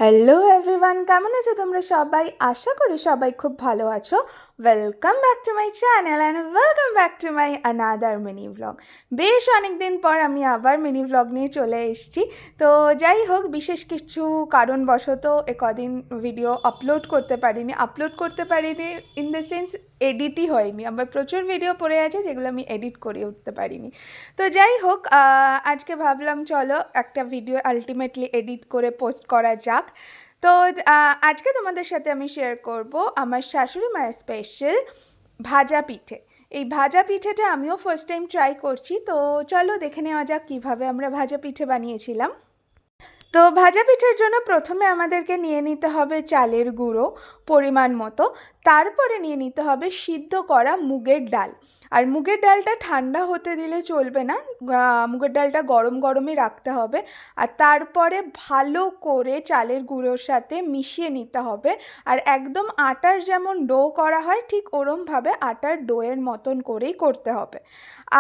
Hello everyone, কেমন আছো তোমরা সবাই? আশা করি সবাই খুব ভালো আছো। Welcome back to my channel and welcome back to my another mini blog. বেশ অনেক দিন পর আমি আবার মিনি ব্লগ নিয়ে চলে এসেছি। তো যাই হোক, বিশেষ কিছু কারণবশত কদিন ভিডিও আপলোড করতে পারিনি ইন দ্য সেন্স এডিটই হয়নি। আমার প্রচুর ভিডিও পড়ে আছে যেগুলো আমি এডিট করে উঠতে পারিনি। তো যাই হোক, আজকে ভাবলাম চলো একটা ভিডিও আলটিমেটলি এডিট করে পোস্ট করা যাক। তো আজকে তোমাদের সাথে আমি শেয়ার করব আমার শাশুড়ি মায়ের স্পেশাল ভাজা পিঠে। এই ভাজা পিঠেটা আমিও ফার্স্ট টাইম ট্রাই করছি। তো চলো দেখে নেওয়া যাক কীভাবে আমরা ভাজা পিঠে বানিয়েছিলাম। তো ভাজা পিঠের জন্য প্রথমে আমাদেরকে নিয়ে নিতে হবে চালের গুঁড়ো পরিমাণ মতো, তারপরে নিয়ে নিতে হবে সিদ্ধ করা মুগের ডাল। আর মুগের ডালটা ঠান্ডা হতে দিলে চলবে না, মুগের ডালটা গরম গরমই রাখতে হবে। আর তারপরে ভালো করে চালের গুঁড়োর সাথে মিশিয়ে নিতে হবে। আর একদম আটার যেমন ডো করা হয় ঠিক ওরমভাবে আটার ডোয়ের মতন করেই করতে হবে।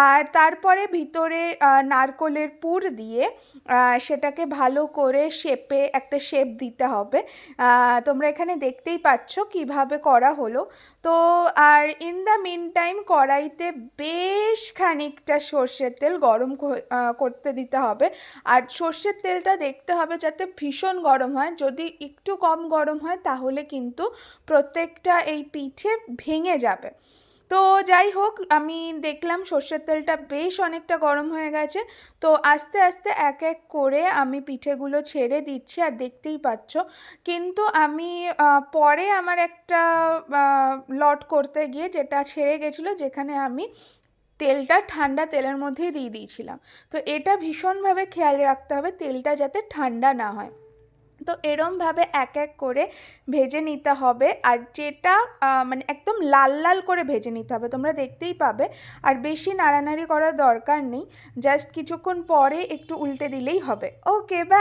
আর তারপরে ভিতরে নারকোলের পুর দিয়ে সেটাকে ভালো করে একটা শেপ দিতে হবে। তোমরা এখানে দেখতেই পাচ্ছ কিভাবে করা হলো। তো আর ইন দ্য মিন টাইম কড়াইতে বেশ খানিকটা সর্ষের তেল গরম করতে দিতে হবে। আর সর্ষের তেলটা দেখতে হবে যাতে ভীষণ গরম হয়। যদি একটু কম গরম হয় তাহলে কিন্তু প্রত্যেকটা এই পিঠে ভেঙে যাবে। তো যাই হোক, আমি দেখলাম সর্ষের তেলটা বেশ অনেকটা গরম হয়ে গেছে। তো আস্তে আস্তে এক এক করে আমি পিঠেগুলো ছেড়ে দিচ্ছি, আর দেখতেই পাচ্ছ। কিন্তু আমি পরে আমার একটা লট করতে গিয়ে যেটা ছেড়ে গেছিলো, যেখানে আমি তেলটা ঠান্ডা তেলের মধ্যেই দিয়ে দিয়েছিলাম। তো এটা ভীষণভাবে খেয়াল রাখতে হবে তেলটা যাতে ঠান্ডা না হয়। তো এরমভাবে এক এক করে ভেজে নিতে হবে। আর যেটা মানে একদম লাল লাল করে ভেজে নিতে হবে, তোমরা দেখতেই পাবে। আর বেশি নাড়ানাড়ি করার দরকার নেই, জাস্ট কিছুক্ষণ পরে একটু উল্টে দিলেই হবে। ওকে, বাই।